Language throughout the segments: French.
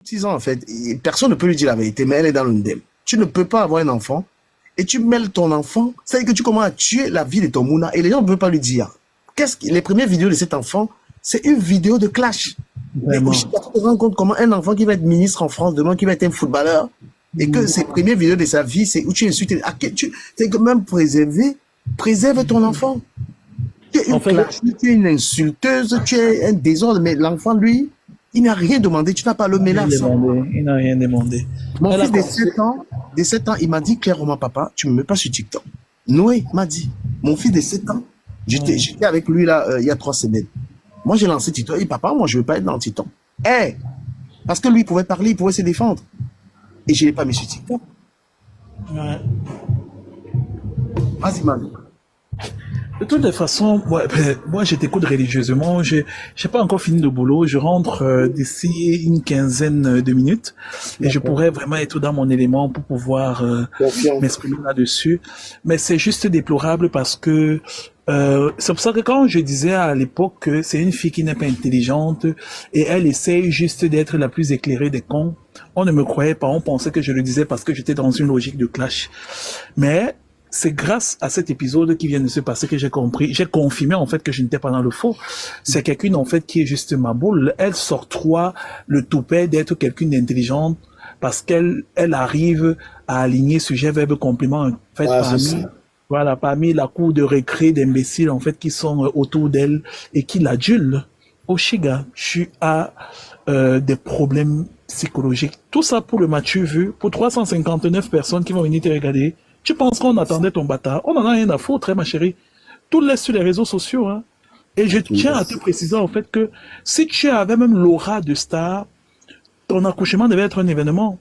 6 ans, en fait, et personne ne peut lui dire la vérité, mais elle est dans le ndem. Tu ne peux pas avoir un enfant et tu mêles ton enfant, c'est-à-dire que tu commences à tuer la vie de ton mouna et les gens ne peuvent pas lui dire. Les premières vidéos de cet enfant, c'est une vidéo de clash. Mais Vraiment. tu te rends compte comment un enfant qui va être ministre en France, demain qui va être un footballeur, et que ses premières vidéos de sa vie, c'est où tu insultes. C'est quand même préserve ton enfant. Tu es En une fait, clasheuse, tu es une insulteuse, tu es un désordre, mais l'enfant, lui, il n'a rien demandé, tu n'as pas le mélasse. il n'a rien demandé. Mon Elle a fils de construit. 7 ans, il m'a dit clairement, papa, tu ne me mets pas sur TikTok. Noé m'a dit, mon fils de 7 ans, j'étais avec lui là, il y a 3 semaines. Moi, j'ai lancé TikTok. Et papa, moi, je ne veux pas être dans TikTok. Parce que lui, il pouvait parler, il pouvait se défendre. Et je ne l'ai pas mis sur TikTok. Ouais. Vas-y, Manu. De toutes les façons, moi je t'écoute religieusement. Je n'ai pas encore fini le boulot. Je rentre d'ici une quinzaine de minutes et je pourrais vraiment être dans mon élément pour pouvoir m'exprimer là-dessus. Mais c'est juste déplorable parce que c'est pour ça que quand je disais à l'époque que c'est une fille qui n'est pas intelligente et elle essaye juste d'être la plus éclairée des cons, on ne me croyait pas. On pensait que je le disais parce que j'étais dans une logique de clash. Mais c'est grâce à cet épisode qui vient de se passer que j'ai compris, j'ai confirmé en fait que je n'étais pas dans le faux. C'est quelqu'une en fait qui est juste ma boule. Elle s'octroie le toupet d'être quelqu'une d'intelligente parce qu'elle arrive à aligner sujet, verbe, complément en fait parmi la cour de récré d'imbéciles en fait qui sont autour d'elle et qui l'adulent. Oshiga, tu as des problèmes psychologiques. Tout ça pour le match vu, pour 359 personnes qui vont venir te regarder. Tu penses qu'on attendait ton bâtard? On en a rien à foutre, hein, ma chérie. Tout laisse sur les réseaux sociaux. Hein. Et je tiens à te préciser en fait que si tu avais même l'aura de star, ton accouchement devait être un événement.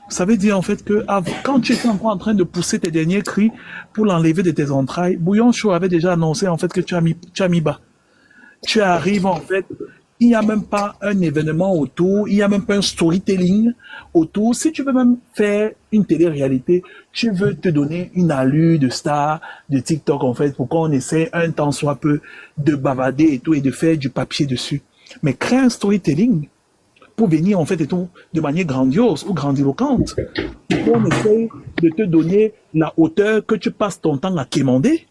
Ça veut dire en fait que quand tu étais encore en train de pousser tes derniers cris pour l'enlever de tes entrailles, Bouillon Show avait déjà annoncé en fait que tu as mis bas. Tu arrives en fait, il n'y a même pas un événement autour, il n'y a même pas un storytelling autour. Si tu veux même faire une télé-réalité, tu veux te donner une allure de star de TikTok en fait pour qu'on essaie un temps soit peu de bavader et tout et de faire du papier dessus. Mais crée un storytelling pour venir en fait et tout de manière grandiose ou grandiloquente. On essaie de te donner la hauteur que tu passes ton temps à quémander.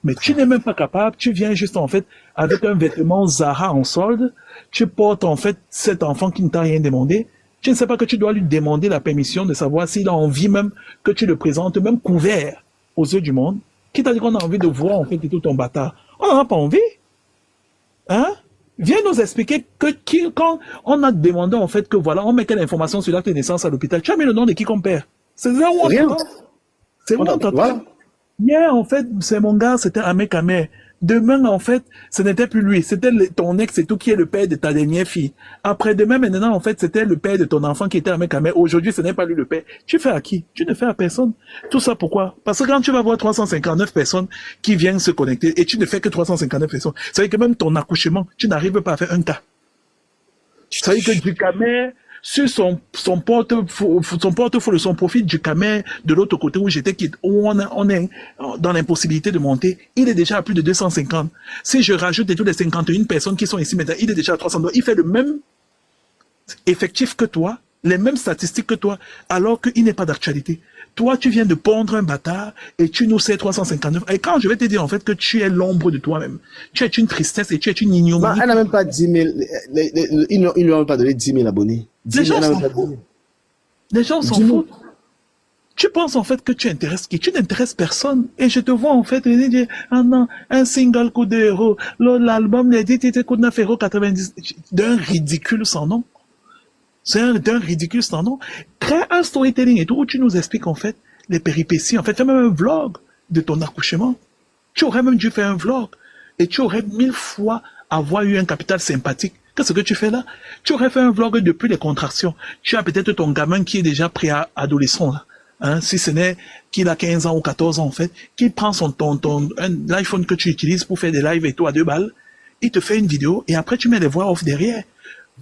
Mais tu n'es même pas capable, tu viens juste en fait avec un vêtement Zara en solde, tu portes en fait cet enfant qui ne t'a rien demandé, tu ne sais pas que tu dois lui demander la permission de savoir s'il a envie même que tu le présentes, même couvert aux yeux du monde, qui t'a dit qu'on a envie de voir en fait tout ton bâtard. On n'en a pas envie. Hein? Viens nous expliquer quand on a demandé en fait que voilà, on met quelle information sur l'acte de naissance à l'hôpital, tu as mis le nom de qui qu'on perd. C'est là où on t'attend. C'est où on t'attend. Hier, en fait, c'est mon gars, c'était Ahmed Kamer. Demain, en fait, ce n'était plus lui. C'était ton ex et tout qui est le père de ta dernière fille. Après-demain, maintenant, en fait, c'était le père de ton enfant qui était Ahmed Kamer. Aujourd'hui, ce n'est pas lui le père. Tu fais à qui? Tu ne fais à personne. Tout ça pourquoi? Parce que quand tu vas voir 359 personnes qui viennent se connecter et tu ne fais que 359 personnes, ça veut dire que même ton accouchement, tu n'arrives pas à faire un cas. Ça veut dire que du Kamer, sur son portefeuille, son profil du Kamer, de l'autre côté où j'étais, où on est dans l'impossibilité de monter, il est déjà à plus de 250. Si je rajoute toutes les 51 personnes qui sont ici maintenant, il est déjà à 300. Il fait le même effectif que toi, les mêmes statistiques que toi, alors qu'il n'est pas d'actualité. Toi, tu viens de pondre un bâtard et tu nous sais 359. Et quand je vais te dire en fait que tu es l'ombre de toi-même, tu es une tristesse et tu es une ignominie. Elle n'a même pas 10 000, ils ne lui ont même pas donné 10 000 abonnés. Les gens s'en foutent. Les gens s'en foutent. Tu penses en fait que tu intéresses qui? Tu n'intéresses personne. Et je te vois en fait dire, ah non, un single coup d'euros, l'album les dit, tu coûte 9,90 €. D'un ridicule sans nom. C'est d'un ridicule sans nom. Crée un storytelling et tout où tu nous expliques en fait les péripéties. En fait, fais même un vlog de ton accouchement. Tu aurais même dû faire un vlog. Et tu aurais 1000 fois avoir eu un capital sympathique. Qu'est-ce que tu fais là? Tu aurais fait un vlog depuis les contractions. Tu as peut-être ton gamin qui est déjà préadolescent là. Hein, si ce n'est qu'il a 15 ans ou 14 ans en fait, qui prend l'iPhone que tu utilises pour faire des lives et tout à 2 balles, il te fait une vidéo et après tu mets les voix off derrière.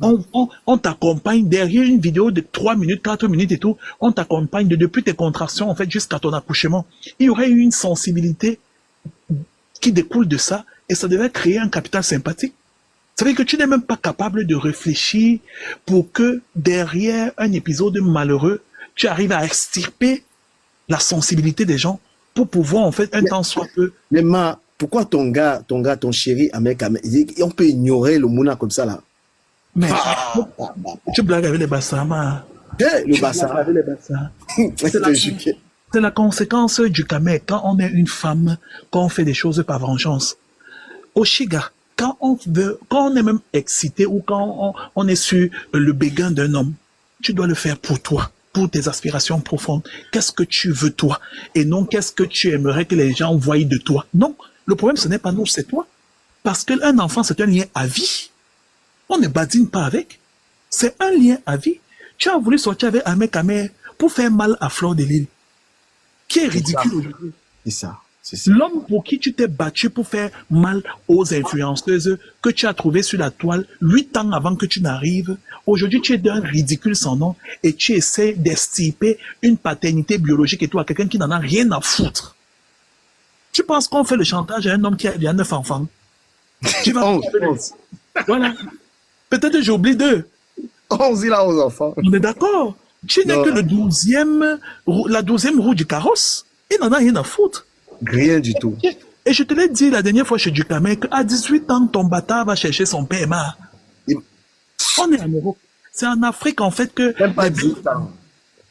On t'accompagne derrière une vidéo de 3 minutes, 4 minutes et tout. On t'accompagne depuis tes contractions, en fait, jusqu'à ton accouchement. Il y aurait eu une sensibilité qui découle de ça et ça devait créer un capital sympathique. Ça veut dire que tu n'es même pas capable de réfléchir pour que derrière un épisode malheureux, tu arrives à extirper la sensibilité des gens pour pouvoir, en fait, un temps soit peu. Mais pourquoi ton chéri, mec, on peut ignorer le mouna comme ça, là? Mais tu blagues avec les Bassama. Le Bassa. C'est la conséquence du Kamek. Quand on est une femme, quand on fait des choses par vengeance. Au Shiga, quand on est même excité ou quand on est sur le béguin d'un homme, tu dois le faire pour toi, pour tes aspirations profondes. Qu'est-ce que tu veux toi? Et non qu'est-ce que tu aimerais que les gens voient de toi? Non, le problème ce n'est pas nous, c'est toi. Parce qu'un enfant, c'est un lien à vie. On ne badine pas avec. C'est un lien à vie. Tu as voulu sortir avec un mec pour faire mal à Fleur de Lille, qui est ridicule aujourd'hui. C'est ça. L'homme pour qui tu t'es battu pour faire mal aux influenceuses que tu as trouvées sur la toile 8 ans avant que tu n'arrives, aujourd'hui tu es d'un ridicule sans nom et tu essaies d'extirper une paternité biologique et tout à quelqu'un qui n'en a rien à foutre. Tu penses qu'on fait le chantage à un homme qui a 9 enfants? Tu vas 11. Voilà. Peut-être j'oublie 2. 11, il a 11 enfants. On est d'accord. Tu n'es que la 12e roue du carrosse. Il n'en a rien à foutre. Rien du tout. Et je te l'ai dit la dernière fois chez Dukamek, à 18 ans, ton bâtard va chercher son PMA. On est en Europe. C'est en Afrique, en fait, que... Même pas 18 ans.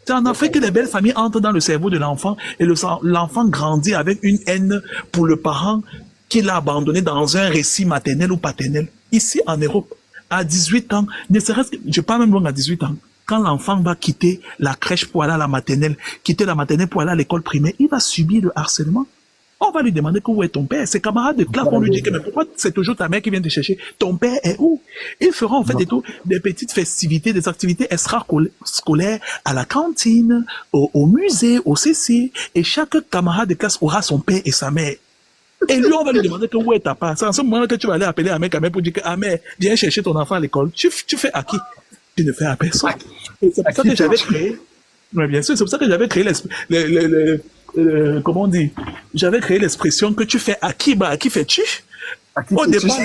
C'est en Afrique que les belles familles entrent dans le cerveau de l'enfant et l'enfant grandit avec une haine pour le parent qu'il a abandonné dans un récit maternel ou paternel. Ici, en Europe, à 18 ans, ne serait-ce que... Je parle même loin à 18 ans. Quand l'enfant va quitter la crèche pour aller à la maternelle, quitter la maternelle pour aller à l'école primaire, il va subir le harcèlement. On va lui demander où est ton père. Ses camarades de classe vont lui dire que mais pourquoi c'est toujours ta mère qui vient te chercher? Ton père est où? Ils feront en fait des petites festivités, des activités extrascolaires à la cantine, au musée, au CC. Et chaque camarade de classe aura son père et sa mère. Et lui, on va lui demander que où est ta part. C'est en ce moment que tu vas aller appeler à mec pour dire que mère, viens chercher ton enfant à l'école. Tu fais à qui? Tu ne fais à personne. Et c'est pour ça que j'avais créé. Mais bien sûr, c'est pour ça que j'avais créé comment on dit? J'avais créé l'expression que tu fais à qui, à qui fais-tu? Au départ,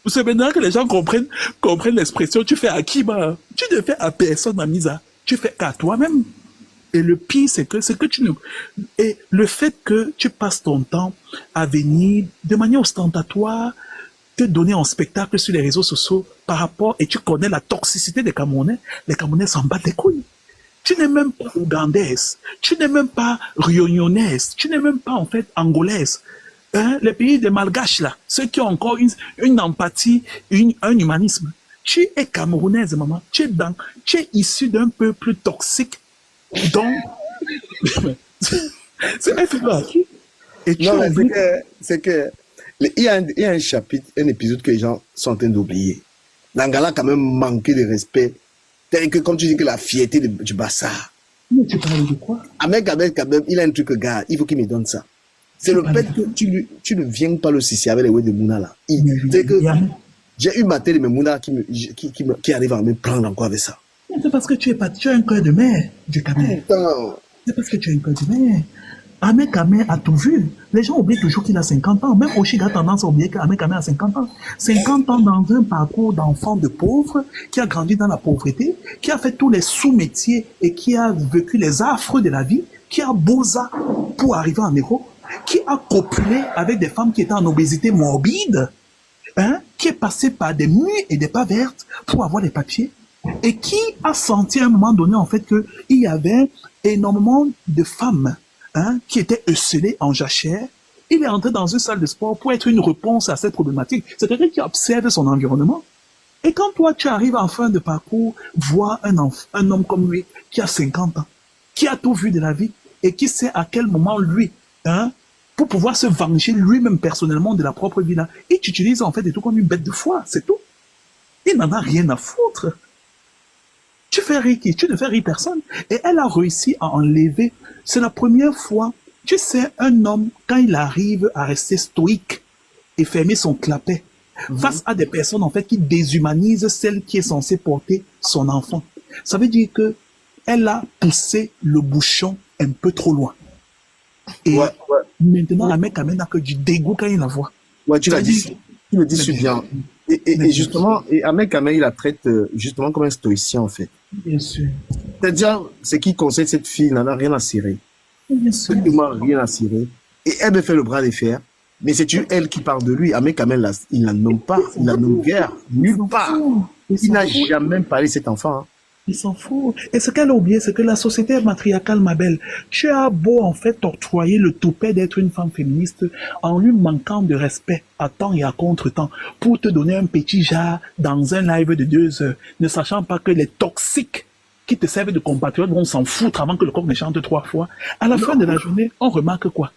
c'est maintenant que les gens comprennent l'expression tu fais à qui, tu ne fais à personne, Amisa. Tu fais qu'à toi-même. Et le pire, c'est que tu ne... Et le fait que tu passes ton temps à venir de manière ostentatoire te donner en spectacle sur les réseaux sociaux par rapport, et tu connais la toxicité des Camerounais, les Camerounais s'en battent les couilles. Tu n'es même pas ougandaise, tu n'es même pas réunionnaise, tu n'es même pas en fait angolaise. Hein? Les pays des Malgaches là, ceux qui ont encore une empathie, un humanisme. Tu es camerounaise, maman. Tu es issu d'un peuple toxique. Donc, c'est un film à qui? Et tu c'est que il y a un chapitre, un épisode que les gens sont en train d'oublier. L'Angala a quand même manqué de respect. Tel que, comme tu dis, que la fierté du Bassa. Mais tu parles de quoi? Ahmed quand même, il a un truc, gars, il faut qu'il me donne ça. C'est le fait que tu ne viens pas le cicier avec les ouais de Mouna là. C'est que j'ai eu ma tête de mes Mouna qui arrive à me prendre encore avec ça. C'est parce que tu as un cœur de mère, du Kamer. C'est parce que tu as un cœur de mère. Ahmed Kamer a tout vu. Les gens oublient toujours qu'il a 50 ans. Même Oshiga a tendance à oublier qu'Ahmed Kamer a 50 ans. 50 ans dans un parcours d'enfant de pauvre, qui a grandi dans la pauvreté, qui a fait tous les sous-métiers et qui a vécu les affres de la vie, qui a bosa pour arriver en Europe, qui a copulé avec des femmes qui étaient en obésité morbide, hein, qui est passé par des mues et des pas vertes pour avoir les papiers, et qui a senti à un moment donné en fait qu'il y avait énormément de femmes qui étaient esselées en jachère. Il est entré dans une salle de sport pour être une réponse à cette problématique. C'est quelqu'un qui observe son environnement. Et quand toi, tu arrives en fin de parcours, voir un homme comme lui, qui a 50 ans, qui a tout vu de la vie, et qui sait à quel moment lui, pour pouvoir se venger lui-même personnellement de la propre vie là, il t'utilise en fait des tout comme une bête de foie, c'est tout. Il n'en a rien à foutre. Tu fais rire qui? Tu ne fais rire personne. Et elle a réussi à enlever. C'est la première fois. Tu sais, un homme, quand il arrive à rester stoïque et fermer son clapet face à des personnes, en fait, qui déshumanisent celle qui est censée porter son enfant. Ça veut dire que elle a poussé le bouchon un peu trop loin. Et maintenant, la mec n'a que du dégoût quand il la voit. Ouais, tu l'as dit. Tu le dis si bien. Et justement, et Ahmed Kamel, il la traite justement comme un stoïcien, en fait. Bien sûr. C'est-à-dire, ce qui concerne cette fille, n'en a rien à cirer. Bien sûr. Absolument rien à cirer. Et elle me fait le bras de fer. Mais c'est elle qui parle de lui. Ahmed Kamel, là, il ne la nomme pas. Il la nomme guère. Nulle part. Il n'a jamais parlé de cet enfant. Hein. Il s'en fout. Et ce qu'elle a oublié, c'est que la société matriarcale, ma belle, tu as beau en fait octroyer le toupet d'être une femme féministe en lui manquant de respect à temps et à contre-temps pour te donner un petit jar dans un live de 2 heures, ne sachant pas que les toxiques qui te servent de compatriotes vont s'en foutre avant que le coq ne chante 3 fois. À la fin de la journée, on remarque quoi?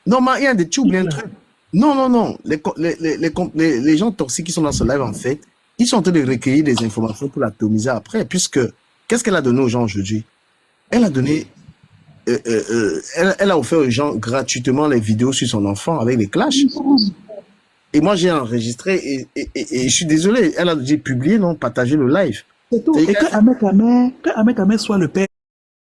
Non, mais il y a des tubes, un truc. Non. Les gens toxiques qui sont dans ce live, en fait, ils sont en train de recueillir des informations pour l'atomiser après, puisque qu'est-ce qu'elle a donné aux gens aujourd'hui? Elle a donné, elle a offert aux gens gratuitement les vidéos sur son enfant avec les clashs. Et moi, j'ai enregistré et je suis désolé, elle a dit publier, non, partager le live. C'est tout. Et que Ahmed Kamel soit le père